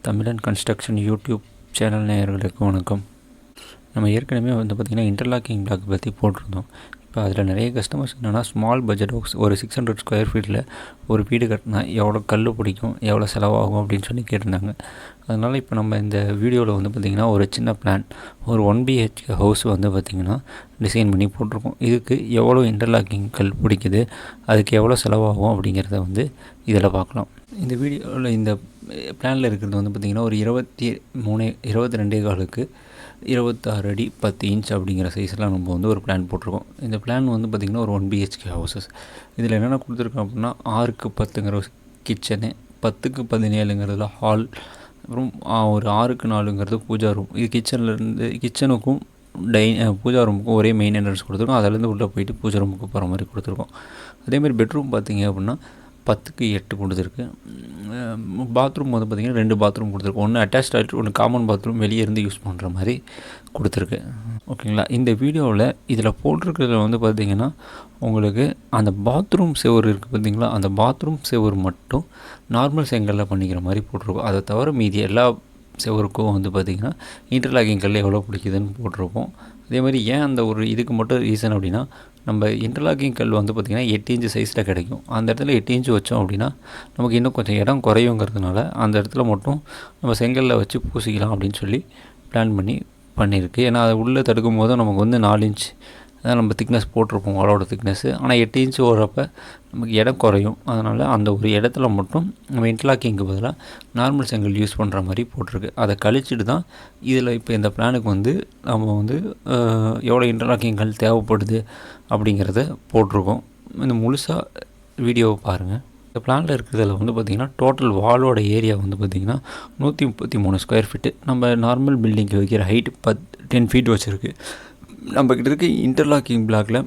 தமிழன் construction YouTube channel நேயர்களுக்கு வணக்கம். நம்ம ஏற்கனவே பார்த்திங்கன்னா இன்டர்லாக்கிங் பிளாக் பற்றி போட்டிருந்தோம். இப்போ அதில் நிறைய கஸ்டமர்ஸ் என்னென்னா ஸ்மால் பட்ஜெட் ஒரு 600 ஸ்கொயர் ஃபீட்டில் ஒரு வீடு கட்டினா எவ்வளோ கல் பிடிக்கும், எவ்வளோ செலவாகும் அப்படின்னு சொல்லி கேட்டிருந்தாங்க. அதனால் இப்போ நம்ம இந்த வீடியோவில் பார்த்திங்கன்னா ஒரு சின்ன பிளான், ஒரு 1 BHK ஹவுஸ் பார்த்திங்கன்னா டிசைன் பண்ணி போட்டிருக்கோம். இதுக்கு எவ்வளோ இன்டர்லாக்கிங் கல் பிடிக்குது, அதுக்கு எவ்வளோ செலவாகும் அப்படிங்கிறத இதில் பார்க்கலாம். இந்த வீடியோவில் இந்த பிளானில் இருக்கிறது பார்த்திங்கன்னா ஒரு 22 காலுக்கு 26 அடி 10 இன்ச் அப்படிங்கிற சைஸ்லாம் நம்ம ஒரு பிளான் போட்டிருக்கோம். இந்த பிளான் பார்த்திங்கன்னா ஒரு 1 BHK ஹவுசஸ். இதில் என்னென்ன கொடுத்துருக்கோம் அப்படின்னா 6க்கு 10ங்கிற கிச்சனு, 10க்கு 17ங்கிறதுல ஹால், அப்புறம் ஒரு 6க்கு 4ங்கிறது பூஜா ரூம். இது கிச்சனுக்கும் பூஜா ரூமுக்கும் ஒரே மெயின் என்ட்ரன்ஸ் கொடுத்துருக்கோம். அதிலேருந்து உள்ளே போயிட்டு பூஜா ரூமுக்கு போகிற மாதிரி கொடுத்துருக்கோம். அதேமாதிரி பெட்ரூம் பார்த்திங்க அப்படின்னா 10க்கு 8 கொடுத்துருக்கு. பாத்ரூம் பார்த்திங்கன்னா 2 பாத்ரூம் கொடுத்துருக்கு. ஒன்று அட்டாச் டாய்லெட், ஒன்று காமன் பாத்ரூம், வெளியே இருந்து யூஸ் பண்ணுற மாதிரி கொடுத்துருக்கு. ஓகேங்களா. இந்த வீடியோவில் இதில் போட்டிருக்கிறதுல பார்த்திங்கன்னா உங்களுக்கு அந்த பாத்ரூம் செவர் இருக்குது பார்த்திங்களா, அந்த பாத்ரூம் செவர் மட்டும் நார்மல் செங்கலில் பண்ணிக்கிற மாதிரி போட்டிருக்கோம். அதை தவிர மீதி எல்லா செவருக்கும் பார்த்திங்கன்னா இன்டர்லாக்கிங் கல் எவ்வளோ பிடிக்குதுன்னு போட்டிருப்போம். அதே மாதிரி ஏன் அந்த ஒரு இதுக்கு மட்டும் ரீசன் அப்படின்னா, நம்ம இன்டர்லாக்கிங் கல் பார்த்திங்கன்னா 8 இன்ச்சு சைஸில் கிடைக்கும். அந்த இடத்துல 8 இன்ச்சு வச்சோம் அப்படின்னா நமக்கு இன்னும் கொஞ்சம் இடம் குறையுங்கிறதுனால அந்த இடத்துல மட்டும் நம்ம செங்கலில் வச்சு பூசிக்கலாம் அப்படின்னு சொல்லி பிளான் பண்ணியிருக்கு. ஏன்னா அதை உள்ளே தடுக்கும் போது நமக்கு 4 இன்ச் அதான் நம்ம திக்னஸ் போட்டிருப்போம், வாலோட திக்னஸ்ஸு. ஆனால் 8 இன்ச்சு ஓடுறப்ப நமக்கு இடம் குறையும். அதனால் அந்த ஒரு இடத்துல மட்டும் நம்ம இன்டர்லாக்கிங்க்கு பதிலாக நார்மல் செங்கல் யூஸ் பண்ணுற மாதிரி போட்டிருக்கு. அதை கழிச்சிட்டு தான் இதில் இப்போ இந்த பிளானுக்கு நம்ம எவ்வளோ இன்டர்லாக்கிங்கள் தேவைப்படுது அப்படிங்கிறத போட்டிருக்கோம். இந்த முழுசாக வீடியோவை பாருங்கள். இந்த பிளானில் இருக்கிறதில் பார்த்திங்கன்னா டோட்டல் வாலோட ஏரியா பார்த்திங்கன்னா 133 ஸ்கொயர் ஃபீட்டு. நம்ம நார்மல் பில்டிங்க்கு வைக்கிற ஹைட் 10 ஃபீட் வச்சுருக்கு. நம்மக்கிட்ட இருக்க இன்டர்லாக்கிங் பிளாக்கில்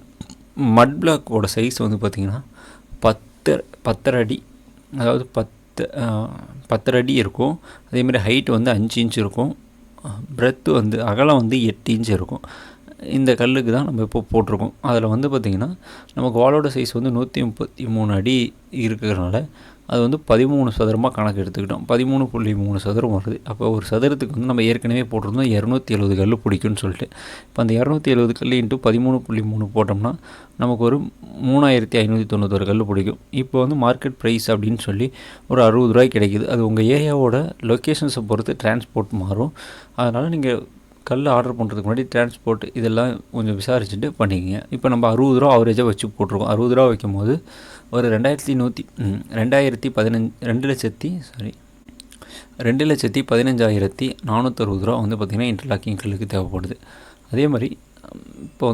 மட் பிளாக்கோட சைஸ் பார்த்திங்கன்னா 10.5 அடி, அதாவது 10 அடி இருக்கும். அதேமாதிரி ஹைட் 5 இன்ச் இருக்கும். பிரெத்து அகலம் 8 இன்ச் இருக்கும். இந்த கல்லுக்கு தான் நம்ம இப்போ போட்டிருக்கோம். அதில் பார்த்திங்கன்னா நமக்கு வாலோட சைஸ் 133 அடி இருக்கிறதுனால அது 13 சதுரமாக கணக்கு எடுத்துக்கிட்டோம். 13.3 சதுரம் வருது. அப்போ ஒரு சதுரத்துக்கு நம்ம ஏற்கனவே போட்டிருந்தோம் 270 கல் பிடிக்கும்னு சொல்லிட்டு. இப்போ அந்த 270 கல் இன்ட்டு 13.3 போட்டோம்னா நமக்கு ஒரு 3591 கல் பிடிக்கும். இப்போ மார்க்கெட் ப்ரைஸ் அப்படின்னு சொல்லி ஒரு 60 ரூபாய் கிடைக்கிது. அது உங்கள் ஏரியாவோட லொக்கேஷன்ஸை பொறுத்து டிரான்ஸ்போர்ட் மாறும். அதனால் நீங்கள் கல் ஆர்டர் பண்ணுறதுக்கு முன்னாடி டிரான்ஸ்போர்ட் இதெல்லாம் கொஞ்சம் விசாரிச்சுட்டு பண்ணிக்கங்க. இப்போ நம்ம 60 ரூபா ஆவரேஜாக வச்சு போட்டிருக்கோம். 60 ரூபா வைக்கும் போது ஒரு 2,15,460 ரூபா பார்த்திங்கன்னா இன்டர்லாக்கிங் கல்லுக்கு தேவைப்படுது. அதே மாதிரி இப்போ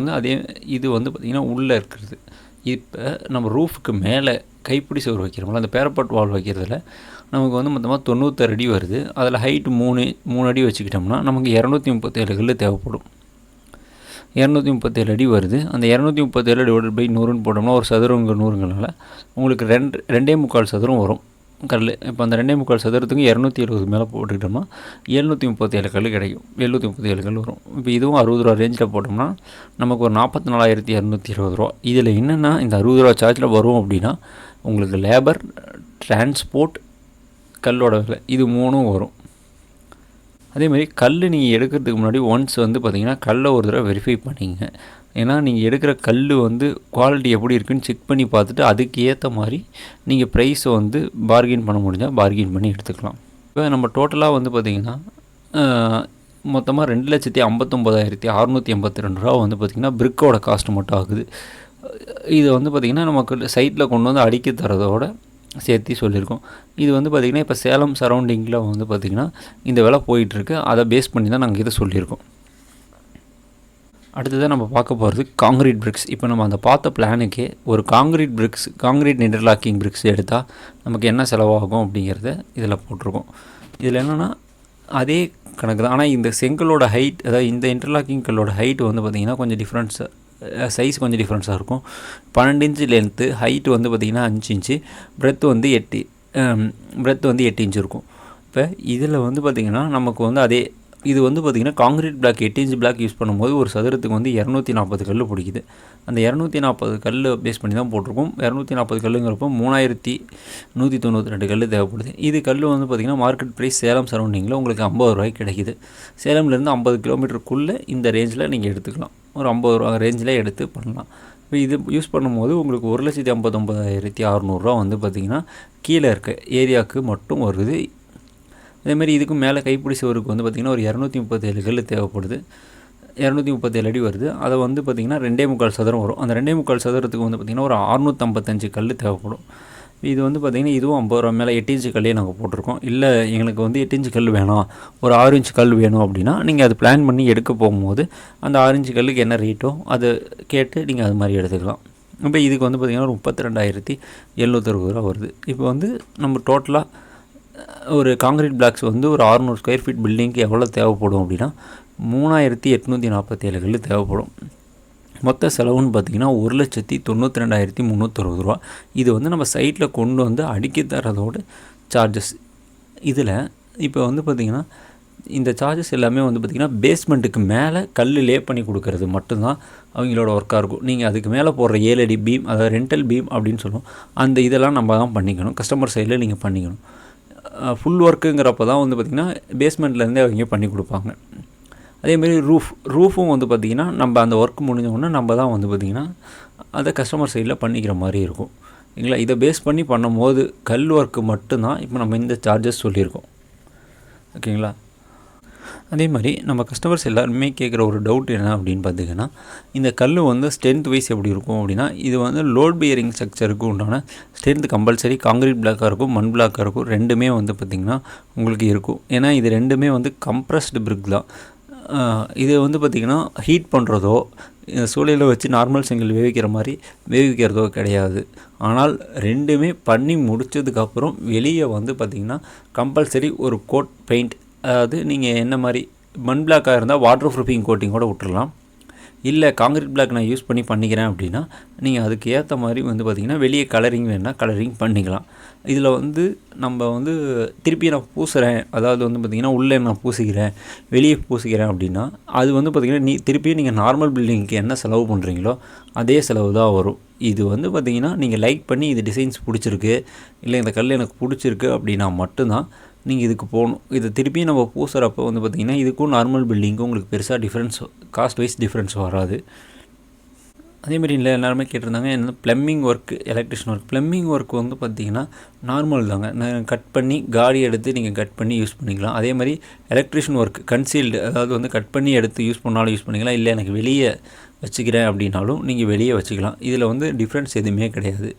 இது பார்த்திங்கன்னா உள்ளே இருக்கிறது. இப்போ நம்ம ரூஃபுக்கு மேலே கைப்பிடி சுவர் வைக்கிறோம்ல, அந்த பேரப்பட் வால் வைக்கிறதுல நமக்கு மொத்தமாக 96 அடி வருது. அதில் ஹைட்டு 3 அடி வச்சுக்கிட்டோம்னா நமக்கு 237 கல் தேவைப்படும். 237 அடி வருது. அந்த 237 டிவைடட் பை 100ன்னு போட்டோம்னா ஒரு சதுரம் 100ங்கனால உங்களுக்கு 2.25 சதுரம் வரும் கல். இப்போ அந்த 2.25 சதுரத்துக்கு 270 மேலே போட்டுக்கிட்டோம்னா 737 கல் கிடைக்கும். 737 கல் வரும். இப்போ இதுவும் 60 ரூபா ரேஞ்சில் போட்டோம்னா நமக்கு ஒரு 44,220 ரூபா. இதில் என்னென்னா இந்த 60 ரூபா சார்ஜில் வரும் அப்படின்னா உங்களுக்கு லேபர், டிரான்ஸ்போர்ட், கல்லோட விலை இது 3ம் வரும். அதேமாதிரி கல் நீங்கள் எடுக்கிறதுக்கு முன்னாடி ஒன்ஸ் பார்த்திங்கன்னா கல்லை ஒரு தடவை வெரிஃபை பண்ணிங்க. ஏன்னா நீங்கள் எடுக்கிற கல் குவாலிட்டி எப்படி இருக்குன்னு செக் பண்ணி பார்த்துட்டு அதுக்கு ஏற்ற மாதிரி நீங்கள் ப்ரைஸை பார்கெயின் பண்ண முடிஞ்சால் பார்கெயின் பண்ணி எடுத்துக்கலாம். இப்போ நம்ம டோட்டலாக பார்த்திங்கன்னா மொத்தமாக 2,59,682 ரூபா பார்த்திங்கன்னா பிரிக்கோட காஸ்ட் மட்டும் ஆகுது. இது பார்த்திங்கன்னா நமக்கு சைட்டில் கொண்டு அடிக்க தரதோட சேர்த்து சொல்லியிருக்கோம். இது பார்த்திங்கன்னா இப்போ சேலம் சரௌண்டிங்கில் பார்த்திங்கன்னா இந்த விலை போயிட்டுருக்கு. அதை பேஸ் பண்ணி தான் நாங்கள் இதை சொல்லியிருக்கோம். அடுத்ததாக நம்ம பார்க்க போகிறது காங்கிரீட் பிரிக்ஸ். இப்போ நம்ம அந்த பார்த்த பிளானுக்கே ஒரு காங்கிரீட் இன்டர்லாக்கிங் பிரிக்ஸ் எடுத்தால் நமக்கு என்ன செலவாகும் அப்படிங்கிறத இதில் போட்டிருக்கோம். இதில் என்னென்னா அதே கணக்கு தான். ஆனால் இந்த செங்கலோட ஹைட், அதாவது இந்த இன்டர்லாக்கிங் கல்லோட ஹைட் பார்த்திங்கன்னா கொஞ்சம் சைஸ் கொஞ்சம் டிஃப்ரென்ஸாக இருக்கும். 12 இன்ச்சு லென்த்து, ஹைட்டு பார்த்திங்கன்னா 5 இன்ச்சு, பிரெத்து 8 இன்ச்சு இருக்கும். இப்போ இதில் பார்த்திங்கன்னா நமக்கு அதே இது வந்து பார்த்திங்கன்னா concrete block 8 inch block use பண்ணும்போது ஒரு சதுரத்துக்கு வந்து 240 கல் பிடிக்குது. அந்த 240 கல் பேஸ் பண்ணி தான் போட்டிருக்கோம். 240 கல்லுங்கிறப்போ 3192 கல் தேவைப்படுது. இது கல் வந்து பார்த்திங்கன்னா மார்க்கெட் ப்ரைஸ் சேலம் சரௌண்டிங்கில் உங்களுக்கு 50 ரூபாய்க்கு கிடைக்கிது. சேலம்லேருந்து 50 கிலோமீட்டருக்குள்ளே இந்த ரேஞ்சில் நீங்கள் எடுத்துக்கலாம். ஒரு 50 ரூபா ரேஞ்சில் எடுத்து பண்ணலாம். இப்போ இது யூஸ் பண்ணும்போது உங்களுக்கு 1,59,600 வந்து பார்த்திங்கன்னா கீழே இருக்க ஏரியாவுக்கு மட்டும் வருது. அதேமாதிரி இதுக்கும் மேலே கைப்பிடி சுவருக்கு வந்து பார்த்திங்கன்னா ஒரு 237 கல் தேவைப்படுது. 237 அடி வருது. அதை வந்து பார்த்திங்கன்னா 2.25 சதுரம் வரும். அந்த 2.25 சதுரத்துக்கு வந்து பார்த்திங்கன்னா ஒரு 655 கல் தேவைப்படும். இது வந்து பார்த்திங்கன்னா இதுவும் 50 ரூபா மேலே 8 இன்ச்சு கல்லே நாங்கள் போட்டிருக்கோம். இல்லை எங்களுக்கு வந்து 8 இன்ச்சு கல் வேணும், ஒரு 6 இன்ச்சு கல் வேணும் அப்படின்னா நீங்கள் அது பிளான் பண்ணி எடுக்க போகும்போது அந்த 6 இன்ச்சு கல்லுக்கு என்ன ரேட்டோ அதை கேட்டு நீங்கள் அது மாதிரி எடுத்துக்கலாம். இப்போ இதுக்கு வந்து பார்த்திங்கன்னா ஒரு 32,760 ரூபா வருது. இப்போ வந்து நம்ம டோட்டலாக ஒரு காங்கிரீட் பிளாக்ஸ் வந்து ஒரு 600 ஸ்கொயர் ஃபீட் பில்டிங்க்கு எவ்வளோ தேவைப்படும் அப்படின்னா 3,847 கல் தேவைப்படும். மொத்த செலவுன்னு பார்த்திங்கன்னா 1,92,360 ரூபா. இது வந்து நம்ம சைட்டில் கொண்டு வந்து அடிக்க தரதோட சார்ஜஸ். இதில் இப்போ வந்து பார்த்திங்கன்னா இந்த சார்ஜஸ் எல்லாமே வந்து பார்த்திங்கன்னா பேஸ்மெண்ட்டுக்கு மேலே கல் லே பண்ணி கொடுக்கறது மட்டும்தான் அவங்களோட ஒர்க்காக இருக்கும். நீங்கள் அதுக்கு மேலே போடுற 7 அடி பீம், அதாவது ரெண்டல் பீம் அப்படின்னு சொல்லுவோம், அந்த இதெல்லாம் நம்ம தான் பண்ணிக்கணும். கஸ்டமர் சைடில் நீங்கள் பண்ணிக்கணும். ஃபுல் ஒர்க்குங்கிறப்ப தான் வந்து பார்த்திங்கன்னா பேஸ்மெண்ட்லேருந்தே அவங்க பண்ணி கொடுப்பாங்க. அதேமாரி ரூஃபும் வந்து பார்த்திங்கன்னா நம்ம அந்த ஒர்க் முடிஞ்சோடனே நம்ம தான் வந்து பார்த்திங்கன்னா அதை கஸ்டமர் சைடில் பண்ணிக்கிற மாதிரி இருக்கும். இல்லைங்களா? இதை பேஸ் பண்ணி பண்ணும்போது கல் ஒர்க்கு மட்டும்தான் இப்போ நம்ம இந்த சார்ஜஸ் சொல்லியிருக்கோம். ஓகேங்களா? அதே மாதிரி நம்ம கஸ்டமர்ஸ் எல்லாருமே கேட்குற ஒரு டவுட் என்ன அப்படின்னு பார்த்திங்கன்னா, இந்த கல் வந்து ஸ்ட்ரென்த் வைஸ் எப்படி இருக்கும் அப்படின்னா, இது வந்து லோட் பியரிங் ஸ்ட்ரக்சருக்கு உண்டான ஸ்ட்ரென்த் கம்பல்சரி காங்கிரீட் பிளாக்காக இருக்கும், மண் பிளாக்காக இருக்கும், ரெண்டுமே வந்து பார்த்திங்கன்னா உங்களுக்கு இருக்கும். ஏன்னா இது ரெண்டுமே வந்து கம்ப்ரஸ்டு பிரிக் தான். இது வந்து பார்த்திங்கன்னா ஹீட் பண்ணுறதோ சூளையில் வச்சு நார்மல் செங்கல் வேவிக்கிற மாதிரி வேவிக்கிறதோ கிடையாது. ஆனால் ரெண்டுமே பண்ணி முடித்ததுக்கப்புறம் வெளியே வந்து பார்த்திங்கன்னா கம்பல்சரி ஒரு கோட் பெயிண்ட், அதாவது நீங்கள் என்ன மாதிரி மண் பிளாக்காக இருந்தால் வாட்டர் ப்ரூஃபிங் கோட்டிங்கோட விட்டுறலாம். இல்லை காங்கிரீட் பிளாக் நான் யூஸ் பண்ணிக்கிறேன் அப்படின்னா நீங்கள் அதுக்கு ஏற்ற மாதிரி வந்து பார்த்திங்கன்னா வெளியே கலரிங் வேணுன்னா கலரிங் பண்ணிக்கலாம். இதில் வந்து நம்ம வந்து திருப்பி நான் பூசுகிறேன், அதாவது வந்து பார்த்திங்கன்னா உள்ளே நான் பூசிக்கிறேன் வெளியே பூசிக்கிறேன் அப்படின்னா அது வந்து பார்த்திங்கன்னா திருப்பியும் நீங்கள் நார்மல் பில்டிங்க்கு என்ன செலவு பண்ணுறீங்களோ அதே செலவு தான் வரும். இது வந்து பார்த்திங்கன்னா நீங்கள் லைக் பண்ணி இது டிசைன்ஸ் பிடிச்சிருக்கு, இல்லை இந்த கல் எனக்கு பிடிச்சிருக்கு அப்படின்னா மட்டும்தான் நீங்கள் இதுக்கு போகணும். இது திருப்பி நம்ம பூசுகிறப்போ வந்து பார்த்திங்கன்னா இதுக்கும் நார்மல் பில்டிங்க்கும் உங்களுக்கு பெருசாக டிஃப்ரென்ஸ், காஸ்ட் வைஸ் டிஃப்ரென்ஸ் வராது. அதேமாதிரி இல்லை எல்லாருமே கேட்டிருந்தாங்க என்ன plumbing work, electrician work. Plumbing work வந்து பார்த்திங்கன்னா நார்மல் தாங்க, நான் கட் பண்ணி காடி எடுத்து நீங்கள் கட் பண்ணி யூஸ் பண்ணிக்கலாம். அதே மாதிரி எலக்ட்ரிஷியன் ஒர்க் கன்சீல்டு, அதாவது வந்து கட் பண்ணி எடுத்து யூஸ் பண்ணாலும் யூஸ் பண்ணிக்கலாம். இல்லை எனக்கு வெளியே வச்சுக்கிறேன் அப்படின்னாலும் நீங்கள் வெளியே வச்சுக்கலாம். இதில் வந்து டிஃப்ரென்ஸ் எதுவுமே கிடையாது.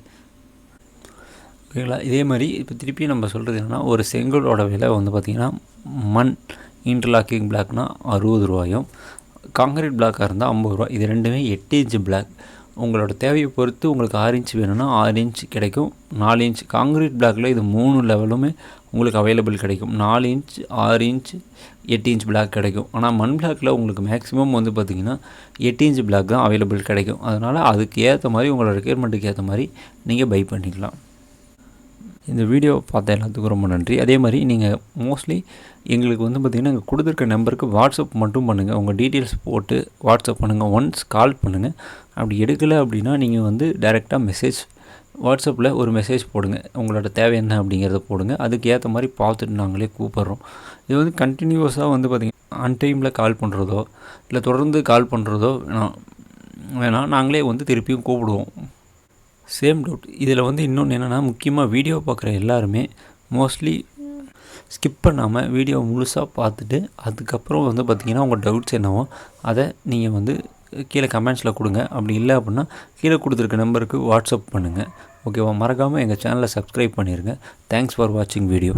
ஓகேங்களா? இதே மாதிரி இப்போ திருப்பி நம்ம சொல்கிறது என்னென்னா, ஒரு செங்கலோட விலை வந்து பார்த்திங்கன்னா மண் இன்டர்லாக்கிங் பிளாக்னா 60 ரூபாயும், காங்கிரீட் பிளாக்காக இருந்தால் 50 ரூபா. இது ரெண்டுமே 8 இன்ச் பிளாக். உங்களோட தேவையை பொறுத்து உங்களுக்கு 6 இன்ச் வேணும்னா 6 இன்ச் கிடைக்கும், 4 இன்ச். காங்கிரீட் பிளாக்கில் இது 3 லெவலுமே உங்களுக்கு அவைலபிள் கிடைக்கும். 4 இன்ச், 6 இன்ச், 8 இன்ச் பிளாக் கிடைக்கும். ஆனால் மண் பிளாக்கில் உங்களுக்கு மேக்ஸிமம் வந்து பார்த்திங்கன்னா 8 இன்ச் பிளாக் தான் அவைலபிள் கிடைக்கும். அதனால் அதுக்கு ஏற்ற மாதிரி உங்களோட ரெக்யர்மெண்ட்டுக்கு ஏற்ற மாதிரி நீங்கள் பை பண்ணிக்கலாம். இந்த வீடியோ பார்த்த எல்லாத்துக்கும் ரொம்ப நன்றி. அதே மாதிரி நீங்கள் மோஸ்ட்லி எங்களுக்கு வந்து பார்த்திங்கன்னா எங்கள் கொடுத்துருக்க நம்பருக்கு வாட்ஸ்அப் மட்டும் பண்ணுங்கள். உங்கள் டீட்டெயில்ஸ் போட்டு வாட்ஸ்அப் பண்ணுங்கள். ஒன்ஸ் கால் பண்ணுங்கள். அப்படி எடுக்கலை அப்படின்னா நீங்கள் வந்து டைரெக்டாக மெசேஜ் வாட்ஸ்அப்பில் ஒரு மெசேஜ் போடுங்க, உங்களோட தேவை என்ன அப்படிங்கிறத போடுங்க. அதுக்கு ஏற்ற மாதிரி பார்த்துட்டு நாங்களே கூப்பிட்றோம். இது வந்து கண்டினியூஸாக வந்து பார்த்திங்கன்னா அன்டைமில் கால் பண்ணுறதோ இல்லை தொடர்ந்து கால் பண்ணுறதோ வேணாம், நாங்களே வந்து திருப்பியும் கூப்பிடுவோம். Same doubt. இதில் வந்து இன்னொன்று என்னென்னா, முக்கியமாக வீடியோ பார்க்குற எல்லாருமே மோஸ்ட்லி ஸ்கிப் பண்ணாமல் வீடியோ முழுசாக பார்த்துட்டு அதுக்கப்புறம் வந்து பார்த்திங்கன்னா உங்கள் டவுட்ஸ் என்னவோ அதை நீங்கள் வந்து கீழே கமெண்ட்ஸில் கொடுங்க. அப்படி இல்லை அப்படின்னா கீழே கொடுத்துருக்க நம்பருக்கு வாட்ஸ்அப் பண்ணுங்கள். ஓகேவா? மறக்காமல் எங்கள் சேனலை சப்ஸ்கிரைப் பண்ணிடுங்க. தேங்க்ஸ் ஃபார் வாட்சிங் வீடியோ.